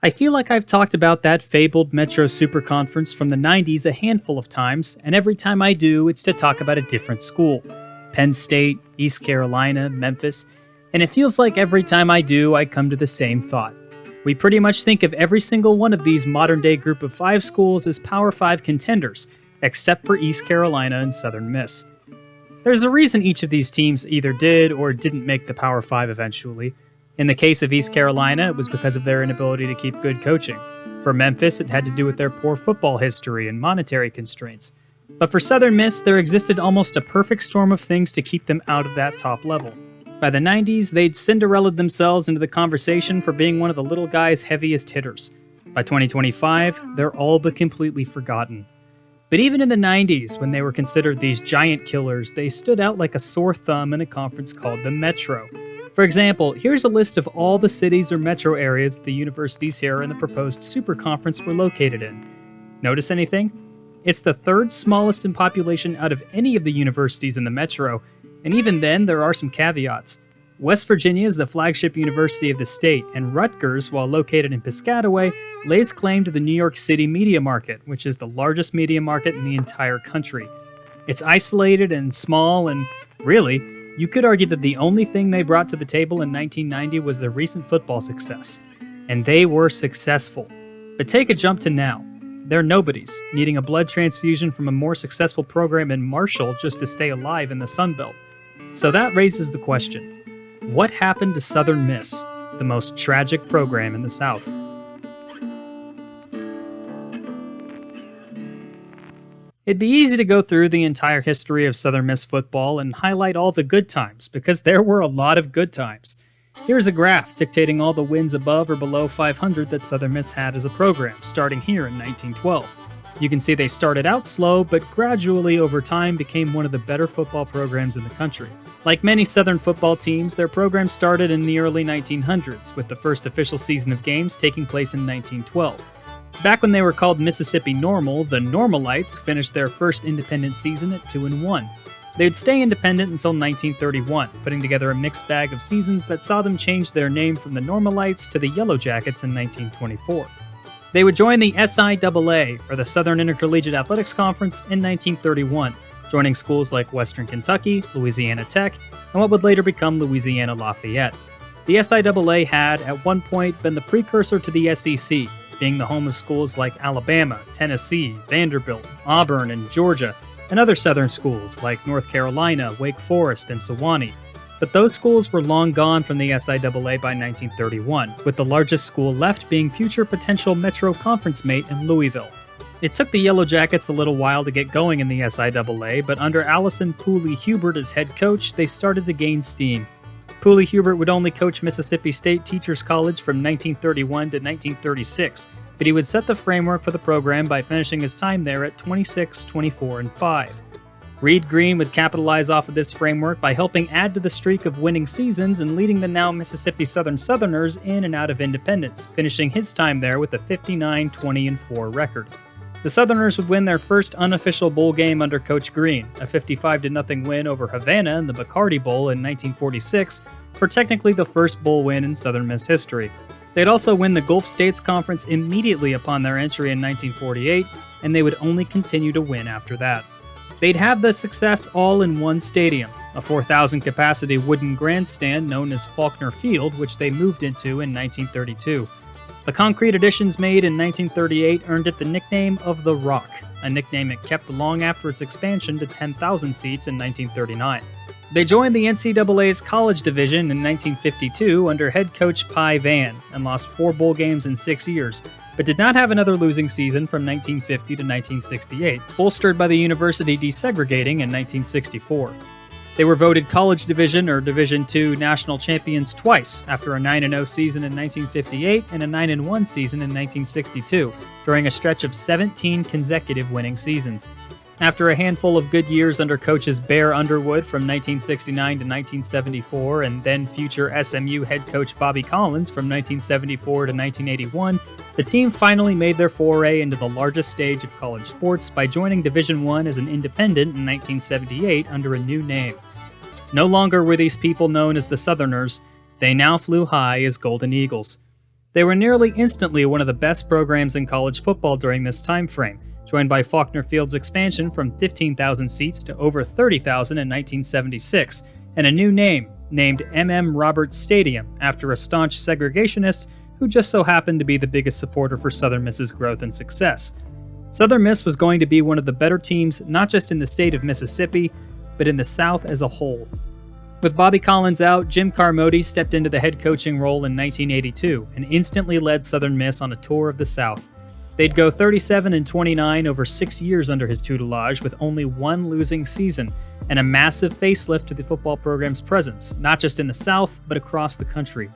I feel like I've talked about that fabled Metro Superconference from the 90s a handful of times, and every time I do, it's to talk about a different school. Penn State, East Carolina, Memphis, and it feels like every time I do, I come to the same thought. We pretty much think of every single one of these modern-day Group of 5 schools as Power 5 contenders, except for East Carolina and Southern Miss. There's a reason each of these teams either did or didn't make the Power 5 eventually. In the case of East Carolina, it was because of their inability to keep good coaching. For Memphis, it had to do with their poor football history and monetary constraints. But for Southern Miss, there existed almost a perfect storm of things to keep them out of that top level. By the 90s, they'd Cinderella'd themselves into the conversation for being one of the little guy's heaviest hitters. By 2025, they're all but completely forgotten. But even in the 90s, when they were considered these giant killers, they stood out like a sore thumb in a conference called the Metro. For example, here's a list of all the cities or metro areas the universities here in the proposed Superconference were located in. Notice anything? It's the third smallest in population out of any of the universities in the metro, and even then there are some caveats. West Virginia is the flagship university of the state, and Rutgers, while located in Piscataway, lays claim to the New York City media market, which is the largest media market in the entire country. It's isolated and small, and really, you could argue that the only thing they brought to the table in 1990 was their recent football success. And they were successful. But take a jump to now. They're nobodies, needing a blood transfusion from a more successful program in Marshall just to stay alive in the Sun Belt. So that raises the question, what happened to Southern Miss, the most tragic program in the South? It'd be easy to go through the entire history of Southern Miss football and highlight all the good times, because there were a lot of good times. Here's a graph dictating all the wins above or below 500 that Southern Miss had as a program, starting here in 1912. You can see they started out slow, but gradually over time became one of the better football programs in the country. Like many Southern football teams, their program started in the early 1900s, with the first official season of games taking place in 1912. Back when they were called Mississippi Normal, the Normalites finished their first independent season at 2-1. They would stay independent until 1931, putting together a mixed bag of seasons that saw them change their name from the Normalites to the Yellow Jackets in 1924. They would join the SIAA, or the Southern Intercollegiate Athletics Conference, in 1931, joining schools like Western Kentucky, Louisiana Tech, and what would later become Louisiana Lafayette. The SIAA had, at one point, been the precursor to the SEC, being the home of schools like Alabama, Tennessee, Vanderbilt, Auburn, and Georgia, and other Southern schools like North Carolina, Wake Forest, and Sewanee. But those schools were long gone from the SIAA by 1931, with the largest school left being future potential Metro Conference mate in Louisville. It took the Yellow Jackets a little while to get going in the SIAA, but under Allison Pooley Hubert as head coach, they started to gain steam. Pooley Hubert would only coach Mississippi State Teachers College from 1931 to 1936, but he would set the framework for the program by finishing his time there at 26, 24, and 5. Reed Green would capitalize off of this framework by helping add to the streak of winning seasons and leading the now Mississippi Southerners in and out of independence, finishing his time there with a 59, 20, and 4 record. The Southerners would win their first unofficial bowl game under Coach Green, a 55-0 win over Havana in the Bacardi Bowl in 1946, for technically the first bowl win in Southern Miss history. They'd also win the Gulf States Conference immediately upon their entry in 1948, and they would only continue to win after that. They'd have the success all in one stadium, a 4,000-capacity wooden grandstand known as Faulkner Field, which they moved into in 1932. The concrete additions made in 1938 earned it the nickname of The Rock, a nickname it kept long after its expansion to 10,000 seats in 1939. They joined the NCAA's college division in 1952 under head coach Pi Van and lost 4 bowl games in 6 years, but did not have another losing season from 1950 to 1968, bolstered by the university desegregating in 1964. They were voted College Division or Division II national champions twice, after a 9-0 season in 1958 and a 9-1 season in 1962, during a stretch of 17 consecutive winning seasons. After a handful of good years under coaches Bear Underwood from 1969 to 1974 and then future SMU head coach Bobby Collins from 1974 to 1981, the team finally made their foray into the largest stage of college sports by joining Division I as an independent in 1978 under a new name. No longer were these people known as the Southerners, they now flew high as Golden Eagles. They were nearly instantly one of the best programs in college football during this time frame, joined by Faulkner Field's expansion from 15,000 seats to over 30,000 in 1976, and a new name, named M.M. Roberts Stadium, after a staunch segregationist who just so happened to be the biggest supporter for Southern Miss's growth and success. Southern Miss was going to be one of the better teams not just in the state of Mississippi, but in the South as a whole. With Bobby Collins out, Jim Carmody stepped into the head coaching role in 1982 and instantly led Southern Miss on a tour of the South. They'd go 37-29 over 6 years under his tutelage with only one losing season and a massive facelift to the football program's presence, not just in the South, but across the country.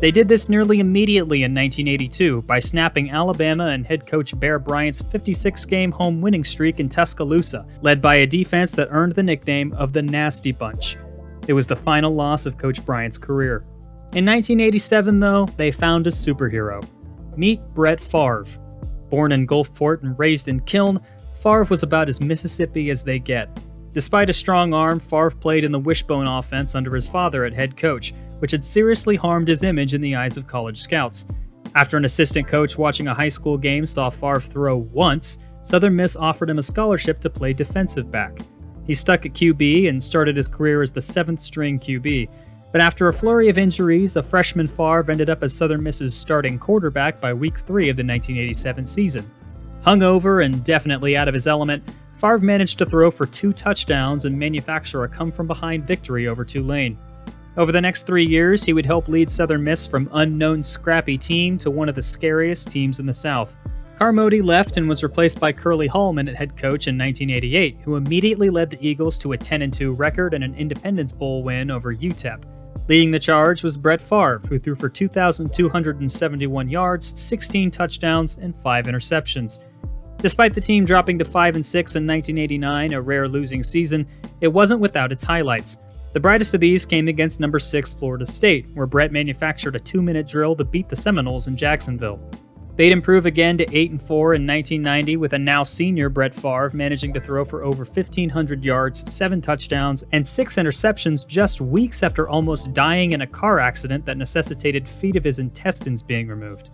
They did this nearly immediately in 1982 by snapping Alabama and head coach Bear Bryant's 56-game home winning streak in Tuscaloosa, led by a defense that earned the nickname of the Nasty Bunch. It was the final loss of Coach Bryant's career. In 1987, though, they found a superhero. Meet Brett Favre. Born in Gulfport and raised in Kiln, Favre was about as Mississippi as they get. Despite a strong arm, Favre played in the wishbone offense under his father at head coach, which had seriously harmed his image in the eyes of college scouts. After an assistant coach watching a high school game saw Favre throw once, Southern Miss offered him a scholarship to play defensive back. He stuck at QB and started his career as the 7th-string QB. But after a flurry of injuries, a freshman Favre ended up as Southern Miss's starting quarterback by Week 3 of the 1987 season. Hungover and definitely out of his element, Favre managed to throw for 2 touchdowns and manufacture a come-from-behind victory over Tulane. Over the next 3 years, he would help lead Southern Miss from unknown scrappy team to one of the scariest teams in the South. Carmody left and was replaced by Curly Hallman at head coach in 1988, who immediately led the Eagles to a 10-2 record and an Independence Bowl win over UTEP. Leading the charge was Brett Favre, who threw for 2,271 yards, 16 touchdowns, and 5 interceptions. Despite the team dropping to 5-6 in 1989, a rare losing season, it wasn't without its highlights. The brightest of these came against number 6 Florida State, where Brett manufactured a 2-minute drill to beat the Seminoles in Jacksonville. They'd improve again to 8-4 in 1990 with a now senior Brett Favre managing to throw for over 1,500 yards, 7 touchdowns, and 6 interceptions just weeks after almost dying in a car accident that necessitated feet of his intestines being removed.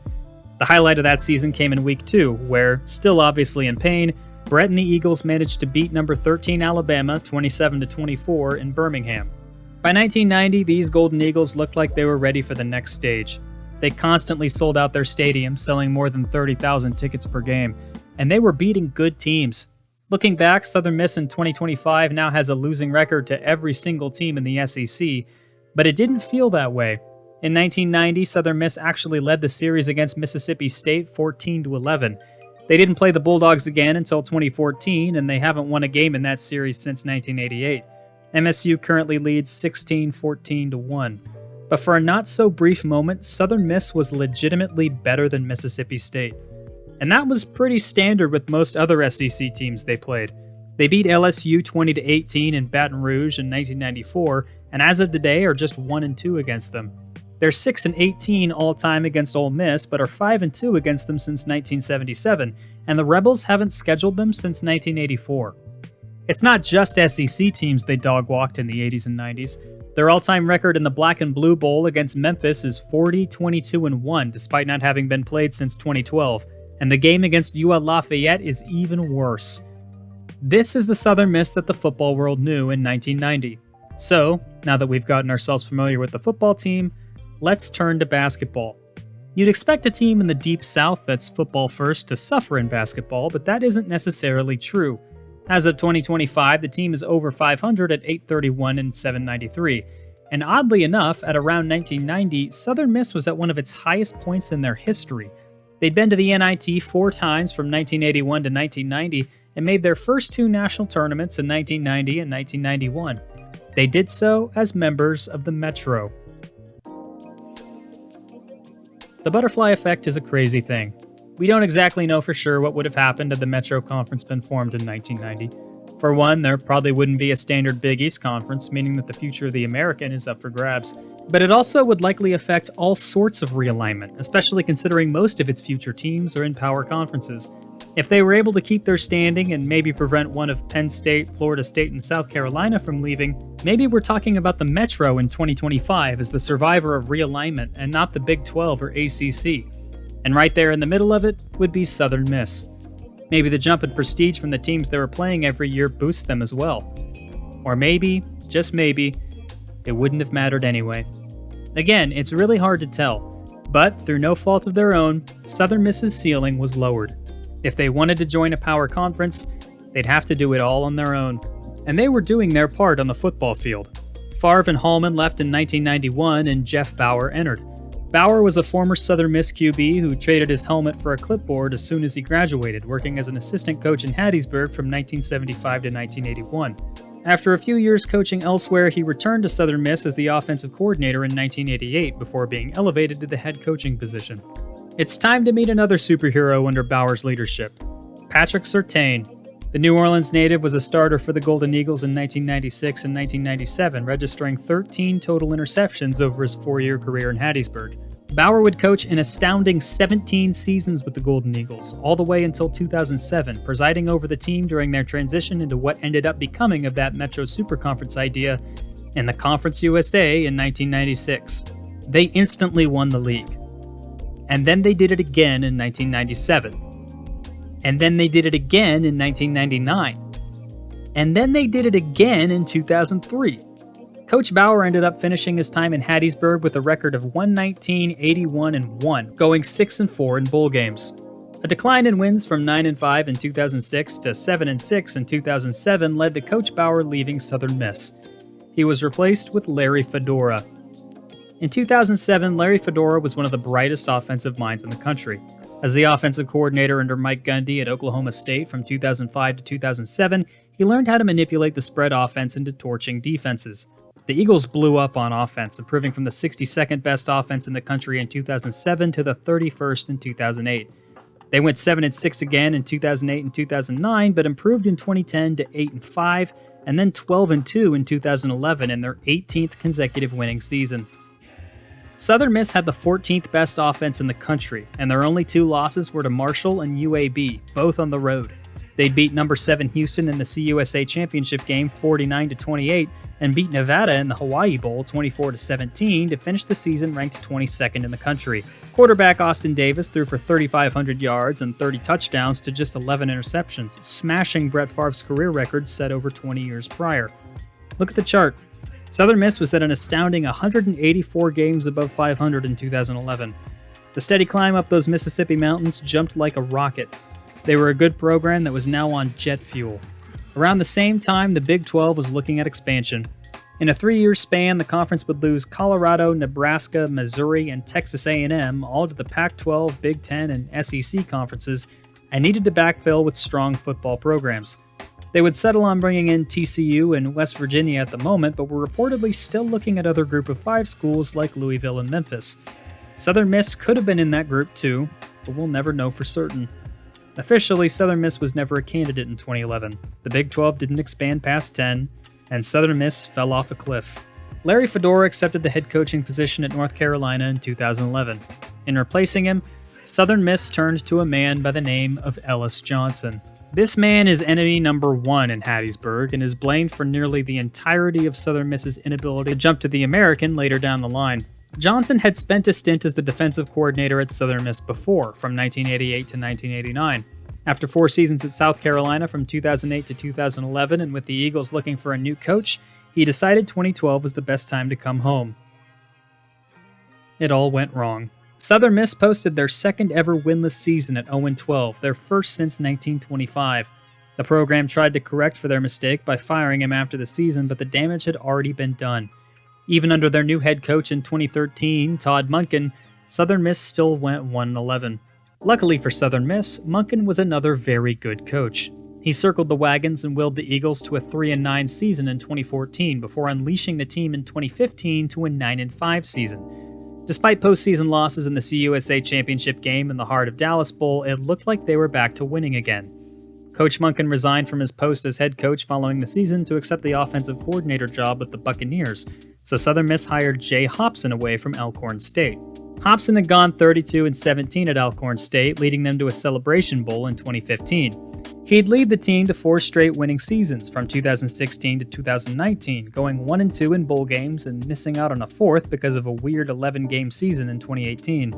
The highlight of that season came in Week 2, where, still obviously in pain, Brett and the Eagles managed to beat number 13 Alabama 27-24 in Birmingham. By 1990, these Golden Eagles looked like they were ready for the next stage. They constantly sold out their stadium, selling more than 30,000 tickets per game, and they were beating good teams. Looking back, Southern Miss in 2025 now has a losing record to every single team in the SEC, but it didn't feel that way. In 1990, Southern Miss actually led the series against Mississippi State 14-11. They didn't play the Bulldogs again until 2014, and they haven't won a game in that series since 1988. MSU currently leads 16-14-1. But for a not-so-brief moment, Southern Miss was legitimately better than Mississippi State. And that was pretty standard with most other SEC teams they played. They beat LSU 20-18 in Baton Rouge in 1994, and as of today are just 1-2 against them. They're 6-18 all-time against Ole Miss, but are 5-2 against them since 1977, and the Rebels haven't scheduled them since 1984. It's not just SEC teams they dog-walked in the 80s and 90s. Their all-time record in the Black and Blue Bowl against Memphis is 40-22-1, despite not having been played since 2012, and the game against UL Lafayette is even worse. This is the Southern Miss that the football world knew in 1990. So, now that we've gotten ourselves familiar with the football team, let's turn to basketball. You'd expect a team in the Deep South that's football first to suffer in basketball, but that isn't necessarily true. As of 2025, the team is over 500 at 831 and 793. And oddly enough, at around 1990, Southern Miss was at one of its highest points in their history. They'd been to the NIT 4 times from 1981 to 1990 and made their first 2 national tournaments in 1990 and 1991. They did so as members of the Metro. The butterfly effect is a crazy thing. We don't exactly know for sure what would have happened had the Metro Conference been formed in 1990. For one, there probably wouldn't be a standard Big East Conference, meaning that the future of the American is up for grabs. But it also would likely affect all sorts of realignment, especially considering most of its future teams are in power conferences. If they were able to keep their standing and maybe prevent one of Penn State, Florida State, and South Carolina from leaving, maybe we're talking about the Metro in 2025 as the survivor of realignment and not the Big 12 or ACC. And right there in the middle of it would be Southern Miss. Maybe the jump in prestige from the teams they were playing every year boosts them as well. Or maybe, just maybe, it wouldn't have mattered anyway. Again, it's really hard to tell, but through no fault of their own, Southern Miss's ceiling was lowered. If they wanted to join a power conference, they'd have to do it all on their own. And they were doing their part on the football field. Favre and Hallman left in 1991 and Jeff Bower entered. Bower was a former Southern Miss QB who traded his helmet for a clipboard as soon as he graduated, working as an assistant coach in Hattiesburg from 1975 to 1981. After a few years coaching elsewhere, he returned to Southern Miss as the offensive coordinator in 1988 before being elevated to the head coaching position. It's time to meet another superhero under Bower's leadership, Patrick Surtain. The New Orleans native was a starter for the Golden Eagles in 1996 and 1997, registering 13 total interceptions over his 4-year career in Hattiesburg. Bower would coach an astounding 17 seasons with the Golden Eagles, all the way until 2007, presiding over the team during their transition into what ended up becoming of that Metro Superconference idea in the Conference USA in 1996. They instantly won the league. And then they did it again in 1997. And then they did it again in 1999. And then they did it again in 2003. Coach Bower ended up finishing his time in Hattiesburg with a record of 119, 81, and 1, going 6-4 in bowl games. A decline in wins from 9-5 in 2006 to 7-6 in 2007 led to Coach Bower leaving Southern Miss. He was replaced with Larry Fedora. In 2007, Larry Fedora was one of the brightest offensive minds in the country. As the offensive coordinator under Mike Gundy at Oklahoma State from 2005 to 2007, he learned how to manipulate the spread offense into torching defenses. The Eagles blew up on offense, improving from the 62nd best offense in the country in 2007 to the 31st in 2008. They went 7-6 again in 2008 and 2009, but improved in 2010 to 8-5, and then 12-2 in 2011 in their 18th consecutive winning season. Southern Miss had the 14th best offense in the country, and their only 2 losses were to Marshall and UAB, both on the road. They'd beat number 7 Houston in the CUSA championship game 49-28, and beat Nevada in the Hawaii Bowl 24-17 to finish the season ranked 22nd in the country. Quarterback Austin Davis threw for 3,500 yards and 30 touchdowns to just 11 interceptions, smashing Brett Favre's career record set over 20 years prior. Look at the chart. Southern Miss was at an astounding 184 games above 500 in 2011. The steady climb up those Mississippi mountains jumped like a rocket. They were a good program that was now on jet fuel. Around the same time, the Big 12 was looking at expansion. In a 3-year span, the conference would lose Colorado, Nebraska, Missouri, and Texas A&M, all to the Pac-12, Big 10, and SEC conferences, and needed to backfill with strong football programs. They would settle on bringing in TCU and West Virginia at the moment, but were reportedly still looking at other Group of 5 schools like Louisville and Memphis. Southern Miss could have been in that group too, but we'll never know for certain. Officially, Southern Miss was never a candidate in 2011. The Big 12 didn't expand past 10, and Southern Miss fell off a cliff. Larry Fedora accepted the head coaching position at North Carolina in 2011. In replacing him, Southern Miss turned to a man by the name of Ellis Johnson. This man is enemy number 1 in Hattiesburg and is blamed for nearly the entirety of Southern Miss's inability to jump to the American later down the line. Johnson had spent a stint as the defensive coordinator at Southern Miss before, from 1988 to 1989. After 4 seasons at South Carolina from 2008 to 2011, and with the Eagles looking for a new coach, he decided 2012 was the best time to come home. It all went wrong. Southern Miss posted their second ever winless season at 0-12, their first since 1925. The program tried to correct for their mistake by firing him after the season, but the damage had already been done. Even under their new head coach in 2013, Todd Monkin, Southern Miss still went 1-11. Luckily for Southern Miss, Monkin was another very good coach. He circled the wagons and willed the Eagles to a 3-9 season in 2014 before unleashing the team in 2015 to a 9-5 season. Despite postseason losses in the CUSA championship game in the heart of Dallas Bowl, it looked like they were back to winning again. Coach Monkin resigned from his post as head coach following the season to accept the offensive coordinator job with the Buccaneers, so Southern Miss hired Jay Hopson away from Alcorn State. Hopson had gone 32-17 at Alcorn State, leading them to a Celebration Bowl in 2015. He'd lead the team to 4 straight winning seasons from 2016 to 2019, going 1-2 in bowl games and missing out on a 4th because of a weird 11-game season in 2018.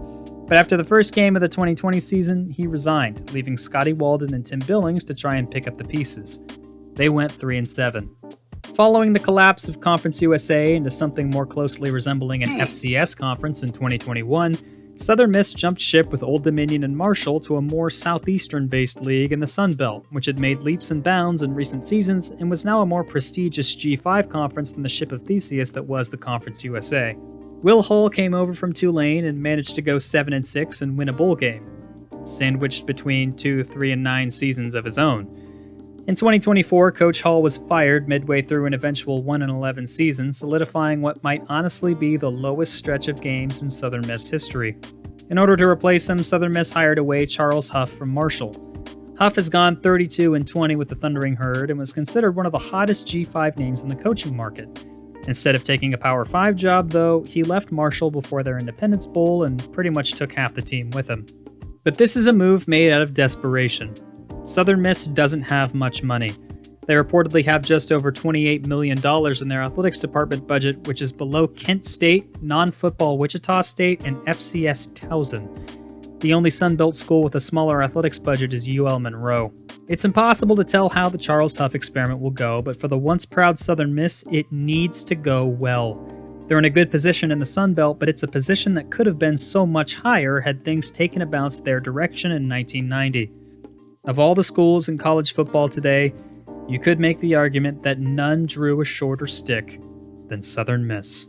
But after the first game of the 2020 season, he resigned, leaving Scotty Walden and Tim Billings to try and pick up the pieces. They went 3-7. Following the collapse of Conference USA into something more closely resembling an FCS conference in 2021, Southern Miss jumped ship with Old Dominion and Marshall to a more southeastern-based league in the Sun Belt, which had made leaps and bounds in recent seasons and was now a more prestigious G5 conference than the ship of Theseus that was the Conference USA. Will Hull came over from Tulane and managed to go 7-6 and win a bowl game, sandwiched between 2 3-9 seasons of his own. In 2024, Coach Hull was fired midway through an eventual 1-11 season, solidifying what might honestly be the lowest stretch of games in Southern Miss history. In order to replace him, Southern Miss hired away Charles Huff from Marshall. Huff has gone 32-20 with the Thundering Herd and was considered one of the hottest G5 names in the coaching market. Instead of taking a Power 5 job, though, he left Marshall before their Independence Bowl and pretty much took half the team with him. But this is a move made out of desperation. Southern Miss doesn't have much money. They reportedly have just over $28 million in their athletics department budget, which is below Kent State, non-football Wichita State, and FCS Towson. The only Sunbelt school with a smaller athletics budget is UL Monroe. It's impossible to tell how the Charles Huff experiment will go, but for the once proud Southern Miss, it needs to go well. They're in a good position in the Sun Belt, but it's a position that could have been so much higher had things taken a bounce their direction in 1990. Of all the schools in college football today, you could make the argument that none drew a shorter stick than Southern Miss.